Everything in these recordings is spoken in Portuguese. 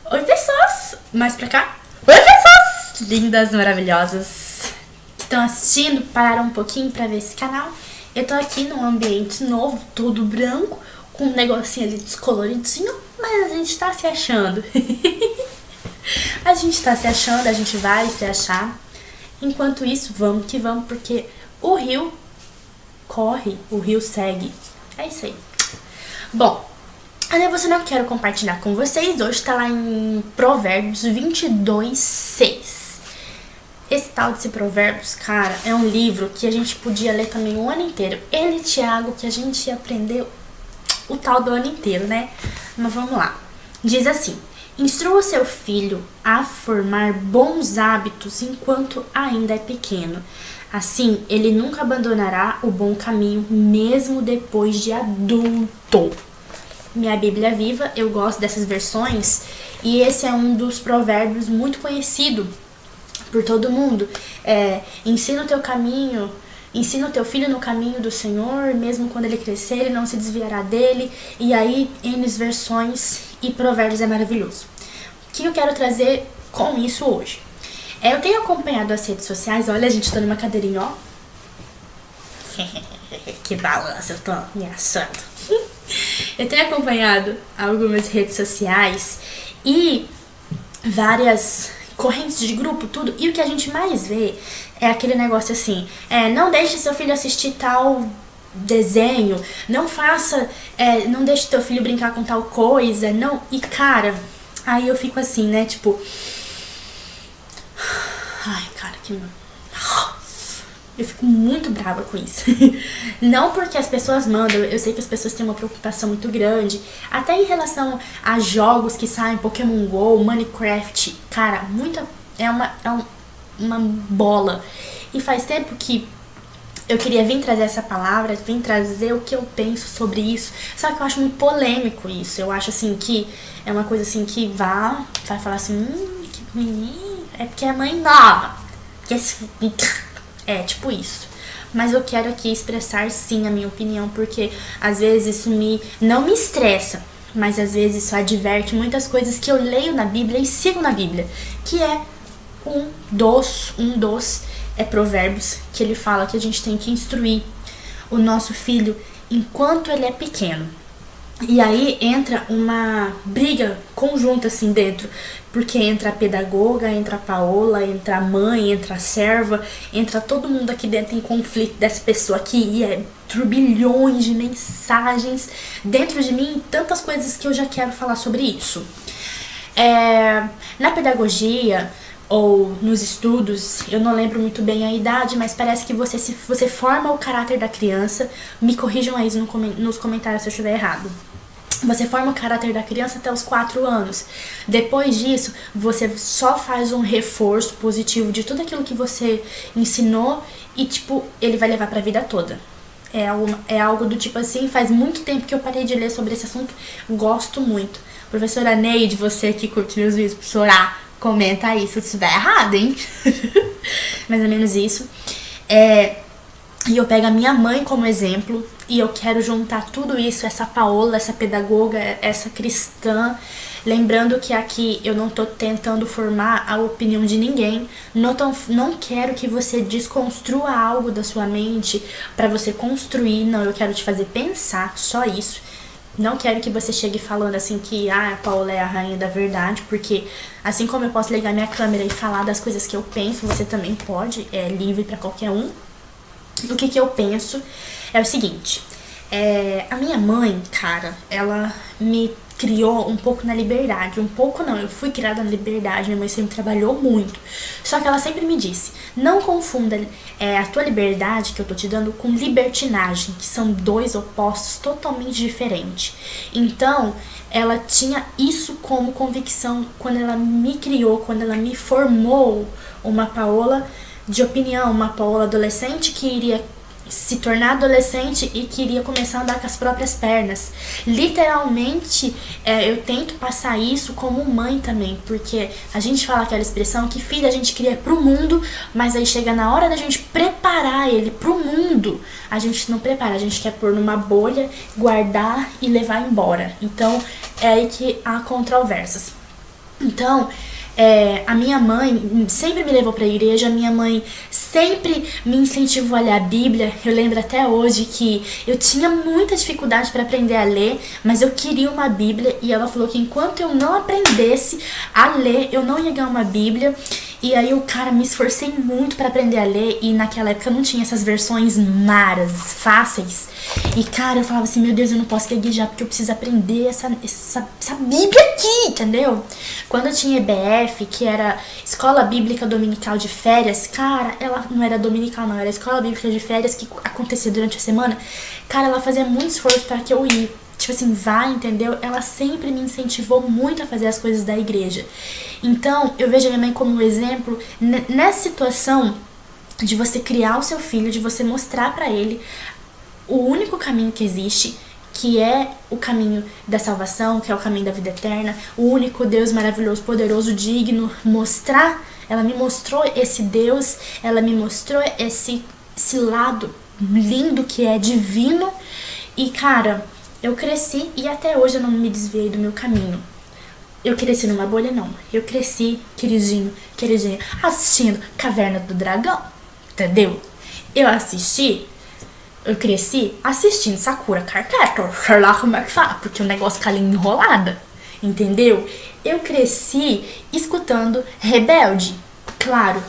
Oi, pessoas! Mais pra cá. Oi, pessoas! Lindas, maravilhosas que estão assistindo, pararam um pouquinho pra ver esse canal. Eu tô aqui num ambiente novo, todo branco, com um negocinho ali descoloridinho, mas a gente tá se achando. A gente tá se achando, a gente vai se achar. Enquanto isso, vamos que vamos, porque o rio corre, o rio segue. É isso aí. Bom, a devocional que eu quero compartilhar com vocês hoje tá lá em Provérbios 22:6. Esse tal desse Provérbios, cara, é um livro que a gente podia ler também o ano inteiro. Ele, Tiago, que a gente aprendeu o tal do ano inteiro, né? Mas vamos lá. Diz assim: instrua seu filho a formar bons hábitos enquanto ainda é pequeno. Assim, ele nunca abandonará o bom caminho, mesmo depois de adulto. Minha Bíblia Viva, eu gosto dessas versões, e esse é um dos provérbios muito conhecido por todo mundo. Ensina o teu caminho, ensina o teu filho no caminho do Senhor, mesmo quando ele crescer, ele não se desviará dele. E aí, N versões, e provérbios é maravilhoso. O que eu quero trazer com isso hoje? Eu tenho acompanhado as redes sociais. Olha, a gente tá numa cadeirinha, ó. Que balança, eu tô me achando. Eu tenho acompanhado algumas redes sociais e várias correntes de grupo, tudo. E o que a gente mais vê é aquele negócio assim: não deixe seu filho assistir tal desenho, não faça, não deixe teu filho brincar com tal coisa, não. E cara, aí eu fico assim, né, tipo, ai, cara, que... Eu fico muito brava com isso. Não porque as pessoas mandam, eu sei que as pessoas têm uma preocupação muito grande, até em relação a jogos que saem, Pokémon GO, Minecraft, cara, é uma bola. E faz tempo que eu queria vir trazer essa palavra, vir trazer o que eu penso sobre isso. Só que eu acho muito polêmico isso. Eu acho assim que é uma coisa assim que vai falar assim, que menino, é porque é mãe nova. Tipo isso. Mas eu quero aqui expressar sim a minha opinião, porque às vezes isso não me estressa, mas às vezes isso adverte muitas coisas que eu leio na Bíblia e sigo na Bíblia, que é um dos provérbios, que ele fala que a gente tem que instruir o nosso filho enquanto ele é pequeno. E aí entra uma briga conjunta assim dentro, porque entra a pedagoga, entra a Paola, entra a mãe, entra a serva, entra todo mundo aqui dentro em conflito dessa pessoa aqui, e turbilhões de mensagens dentro de mim, tantas coisas que eu já quero falar sobre isso. Na pedagogia ou nos estudos, eu não lembro muito bem a idade, mas parece que você forma o caráter da criança. Me corrijam aí nos comentários se eu estiver errado. Você forma o caráter da criança até os 4 anos. Depois disso, você só faz um reforço positivo de tudo aquilo que você ensinou e, tipo, ele vai levar pra vida toda. É algo do tipo assim, faz muito tempo que eu parei de ler sobre esse assunto, gosto muito. Professora Neide, você que curte meus vídeos, professora, comenta aí se eu estiver errado, hein? Mais ou menos isso. E eu pego a minha mãe como exemplo, e eu quero juntar tudo isso, essa Paola, essa pedagoga, essa cristã, lembrando que aqui eu não tô tentando formar a opinião de ninguém, não quero que você desconstrua algo da sua mente pra você construir, não, eu quero te fazer pensar, só isso. Não quero que você chegue falando assim que a Paola é a rainha da verdade, porque assim como eu posso ligar minha câmera e falar das coisas que eu penso, você também pode, é livre pra qualquer um. O que eu penso é o seguinte: a minha mãe, cara, ela me criou um pouco na liberdade. Um pouco não, eu fui criada na liberdade, minha mãe sempre trabalhou muito. Só que ela sempre me disse: não confunda a tua liberdade que eu tô te dando com libertinagem, que são dois opostos totalmente diferentes. Então, ela tinha isso como convicção quando ela me criou, quando ela me formou uma Paola de opinião, uma Paola adolescente que iria se tornar adolescente e queria começar a andar com as próprias pernas. Literalmente, eu tento passar isso como mãe também, porque a gente fala aquela expressão que filho a gente cria pro mundo, mas aí chega na hora da gente preparar ele pro mundo, a gente não prepara, a gente quer pôr numa bolha, guardar e levar embora. Então, é aí que há controvérsias. Então, a minha mãe sempre me levou pra igreja, a minha mãe sempre me incentivou a ler a Bíblia. Eu lembro até hoje que eu tinha muita dificuldade para aprender a ler, mas eu queria uma Bíblia e ela falou que enquanto eu não aprendesse a ler, eu não ia ganhar uma Bíblia. E aí eu, cara, me esforcei muito pra aprender a ler e naquela época não tinha essas versões maras, fáceis. E cara, eu falava assim, meu Deus, eu não posso gaguejar porque eu preciso aprender essa Bíblia aqui, entendeu? Quando eu tinha EBF, que era Escola Bíblica Dominical de Férias, cara, ela não era dominical não, era Escola Bíblica de Férias que acontecia durante a semana. Cara, ela fazia muito esforço para que eu ia. Tipo assim, vai, entendeu? Ela sempre me incentivou muito a fazer as coisas da igreja. Então, eu vejo a minha mãe como um exemplo nessa situação de você criar o seu filho, de você mostrar pra ele o único caminho que existe, que é o caminho da salvação, que é o caminho da vida eterna, o único Deus maravilhoso, poderoso, digno, ela me mostrou esse Deus, ela me mostrou esse lado lindo que é divino. E cara, eu cresci e até hoje eu não me desviei do meu caminho. Eu cresci numa bolha, não. Eu cresci, queridinho, assistindo Caverna do Dragão, entendeu? Eu cresci assistindo Sakura Card Captor, sei lá como é que fala, porque o negócio fica ali enrolada, entendeu? Eu cresci escutando Rebelde, claro.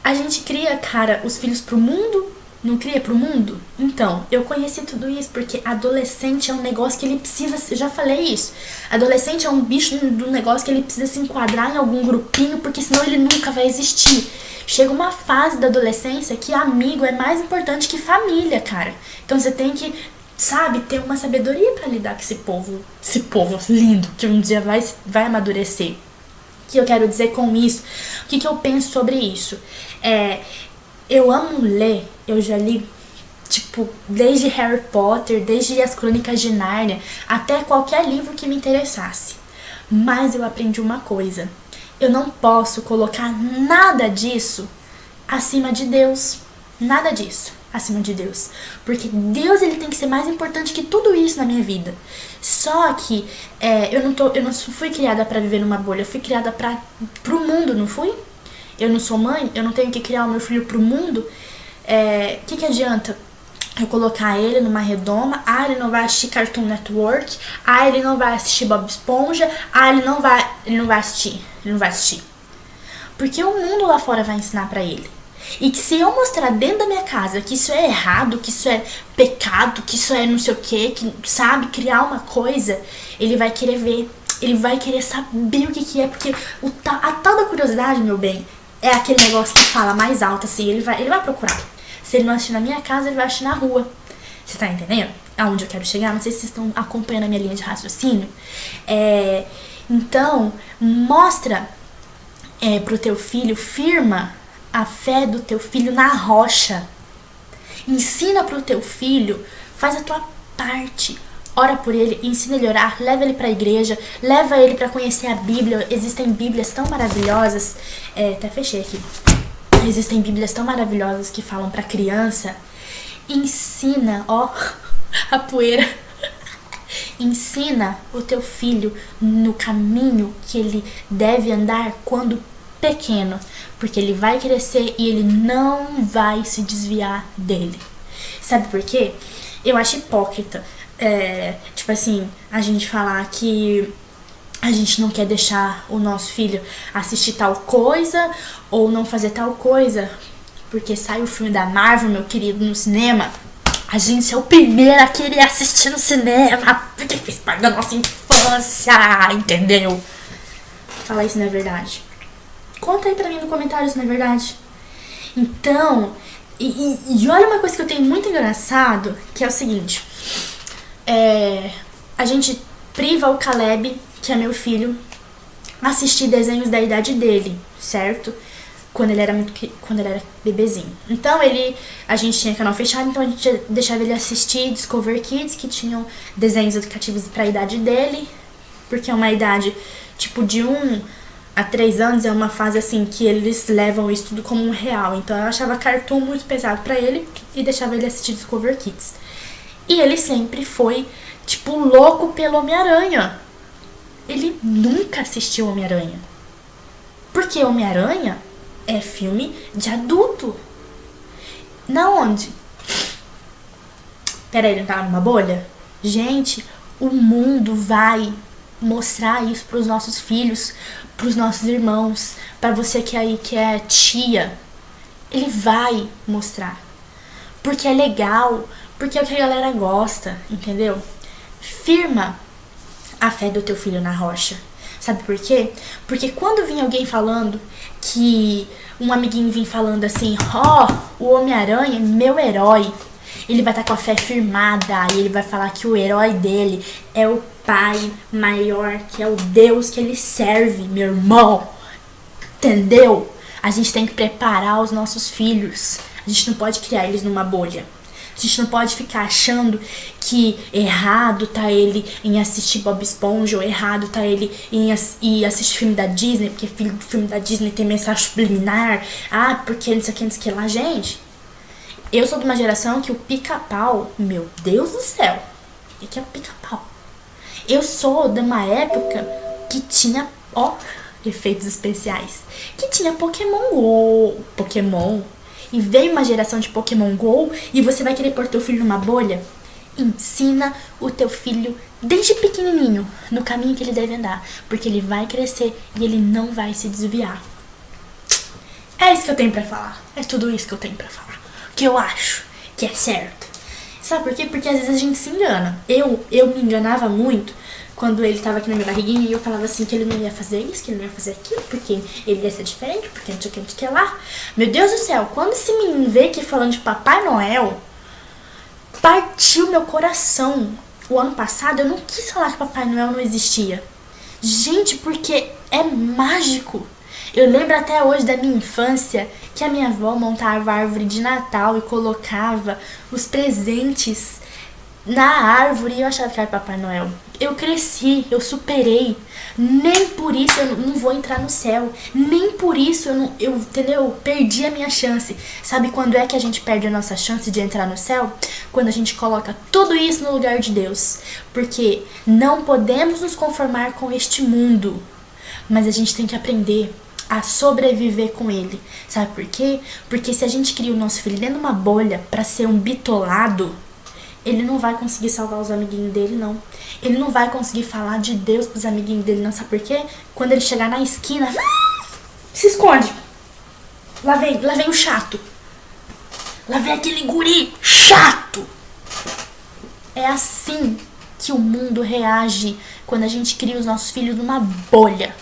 A gente cria, cara, os filhos pro mundo, não cria pro mundo? Então, eu conheci tudo isso porque adolescente é um negócio que ele precisa, eu já falei isso, adolescente é um bicho do negócio que ele precisa se enquadrar em algum grupinho, porque senão ele nunca vai existir. Chega uma fase da adolescência que amigo é mais importante que família, cara. Então você tem que, sabe, ter uma sabedoria pra lidar com esse povo lindo, que um dia vai amadurecer. O que eu quero dizer com isso? O que eu penso sobre isso? Eu amo ler, eu já li, tipo, desde Harry Potter, desde as Crônicas de Nárnia, até qualquer livro que me interessasse. Mas eu aprendi uma coisa, eu não posso colocar nada disso acima de Deus, nada disso acima de Deus, porque Deus ele tem que ser mais importante que tudo isso na minha vida. Só que eu não fui criada pra viver numa bolha, eu fui criada pro mundo, não fui? Eu não sou mãe, eu não tenho que criar o meu filho pro mundo. Que adianta eu colocar ele numa redoma? Ele não vai assistir Cartoon Network. Ele não vai assistir Bob Esponja. Ele não vai assistir. Porque o mundo lá fora vai ensinar pra ele. E que se eu mostrar dentro da minha casa que isso é errado, que isso é pecado, que isso é não sei o que sabe, criar uma coisa, ele vai querer ver. Ele vai querer saber o que é, porque a tal da curiosidade, meu bem, é aquele negócio que fala mais alto, assim, ele vai procurar. Se ele não assistir na minha casa, ele vai assistir na rua. Você tá entendendo? Aonde eu quero chegar? Não sei se vocês estão acompanhando a minha linha de raciocínio. Então, mostra pro teu filho, firma a fé do teu filho na rocha. Ensina pro teu filho, faz a tua parte. Ora por ele, ensina ele a orar, leva ele pra igreja, leva ele pra conhecer a Bíblia. Existem Bíblias tão maravilhosas, até fechei aqui. Existem Bíblias tão maravilhosas que falam pra criança. Ensina, a poeira. Ensina o teu filho no caminho que ele deve andar quando pequeno, porque ele vai crescer e ele não vai se desviar dele. Sabe por quê? Eu acho hipócrita. Tipo assim, a gente falar que a gente não quer deixar o nosso filho assistir tal coisa ou não fazer tal coisa porque sai o filme da Marvel, meu querido, no cinema. A gente é o primeiro a querer assistir no cinema porque fez parte da nossa infância, entendeu? Fala isso, não é verdade? Conta aí pra mim no comentário se não é verdade. Então, e olha uma coisa que eu tenho muito engraçado, que é o seguinte. A gente priva o Caleb, que é meu filho, assistir desenhos da idade dele, certo? Quando ele era bebezinho. Então a gente tinha canal fechado, então a gente deixava ele assistir Discover Kids, que tinham desenhos educativos pra idade dele, porque é uma idade tipo de 1 a 3 anos, é uma fase assim que eles levam isso tudo como um real. Então eu achava cartoon muito pesado pra ele e deixava ele assistir Discover Kids. E ele sempre foi, tipo, louco pelo Homem-Aranha. ele nunca assistiu Homem-Aranha. Porque Homem-Aranha é filme de adulto. Na onde? Peraí, ele não tava numa bolha? Gente, o mundo vai mostrar isso pros nossos filhos, pros nossos irmãos, pra você que aí que é tia. Ele vai mostrar. Porque é legal, porque é o que a galera gosta, entendeu? Firma a fé do teu filho na rocha. Sabe por quê? Porque quando vinha alguém falando que um amiguinho vinha falando assim, o Homem-Aranha é meu herói, ele vai estar com a fé firmada e ele vai falar que o herói dele é o pai maior, que é o Deus que ele serve, meu irmão. Entendeu? A gente tem que preparar os nossos filhos. A gente não pode criar eles numa bolha. A gente não pode ficar achando que errado tá ele em assistir Bob Esponja, ou errado tá ele em assistir filme da Disney, porque filme da Disney tem mensagem subliminar. Porque não sei o que lá. Gente, eu sou de uma geração que o Pica-Pau, meu Deus do céu, o que é o Pica-Pau? Eu sou de uma época que tinha, efeitos especiais, que tinha Pokémon. E veio uma geração de Pokémon GO e você vai querer pôr teu filho numa bolha? Ensina o teu filho desde pequenininho no caminho que ele deve andar, porque ele vai crescer e ele não vai se desviar. É isso que eu tenho pra falar. É tudo isso que eu tenho pra falar. Que eu acho que é certo. Sabe por quê? Porque às vezes a gente se engana. Eu me enganava muito quando ele tava aqui na minha barriguinha e eu falava assim que ele não ia fazer isso, que ele não ia fazer aquilo, porque ele ia ser diferente, porque não sei o que, não sei o que lá. Meu Deus do céu, quando esse menino veio aqui falando de Papai Noel, partiu meu coração. O ano passado eu não quis falar que Papai Noel não existia. Gente, porque é mágico. Eu lembro até hoje da minha infância que a minha avó montava a árvore de Natal e colocava os presentes na árvore e eu achava que era Papai Noel. Eu cresci, eu superei. Nem por isso eu não vou entrar no céu. Nem por isso eu perdi a minha chance. Sabe quando é que a gente perde a nossa chance de entrar no céu? Quando a gente coloca tudo isso no lugar de Deus. Porque não podemos nos conformar com este mundo, mas a gente tem que aprender a sobreviver com ele. Sabe por quê? Porque se a gente cria o nosso filho dentro de uma bolha pra ser um bitolado, ele não vai conseguir salvar os amiguinhos dele, não. Ele não vai conseguir falar de Deus pros amiguinhos dele, não. Sabe por quê? Quando ele chegar na esquina, se esconde. Lá vem o chato. Lá vem aquele guri chato. É assim que o mundo reage quando a gente cria os nossos filhos numa bolha.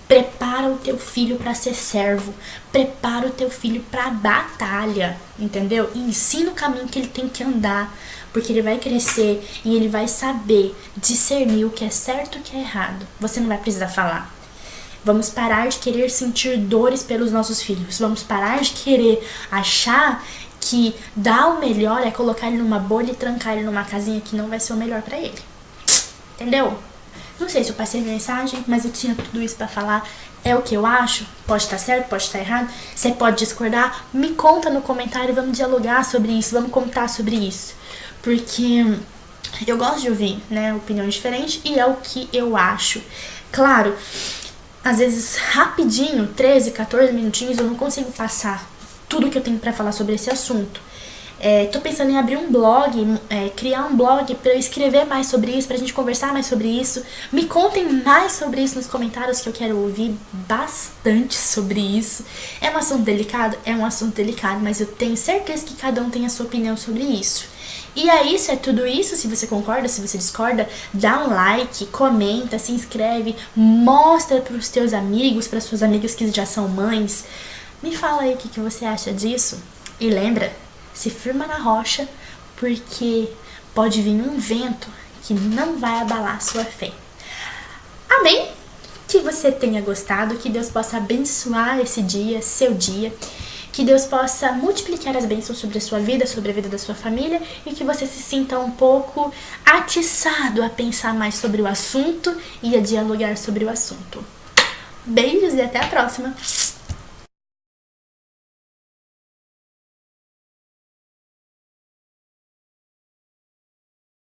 Prepara o teu filho pra ser servo. Prepara o teu filho pra batalha, entendeu? E ensina o caminho que ele tem que andar, porque ele vai crescer e ele vai saber discernir o que é certo e o que é errado. Você não vai precisar falar. Vamos parar de querer sentir dores pelos nossos filhos. Vamos parar de querer achar que dar o melhor é colocar ele numa bolha e trancar ele numa casinha que não vai ser o melhor pra ele. Entendeu? Não sei se eu passei a mensagem, mas eu tinha tudo isso pra falar. É o que eu acho. Pode estar certo, pode estar errado. Você pode discordar. Me conta no comentário, vamos dialogar sobre isso, vamos contar sobre isso. Porque eu gosto de ouvir, né, opiniões diferentes e é o que eu acho. Claro, às vezes rapidinho, 13, 14 minutinhos, eu não consigo passar tudo que eu tenho pra falar sobre esse assunto. Tô pensando em abrir um blog, criar um blog pra eu escrever mais sobre isso, pra gente conversar mais sobre isso. Me contem mais sobre isso nos comentários, que eu quero ouvir bastante sobre isso. É um assunto delicado? É um assunto delicado, mas eu tenho certeza que cada um tem a sua opinião sobre isso. E é isso, é tudo isso. Se você concorda, se você discorda, dá um like, comenta, se inscreve, mostra pros teus amigos, pras suas amigas que já são mães. Me fala aí o que você acha disso. E lembra, se firma na rocha, porque pode vir um vento que não vai abalar a sua fé. Amém? Que você tenha gostado, que Deus possa abençoar esse dia, seu dia, que Deus possa multiplicar as bênçãos sobre a sua vida, sobre a vida da sua família, e que você se sinta um pouco atiçado a pensar mais sobre o assunto e a dialogar sobre o assunto. Beijos e até a próxima!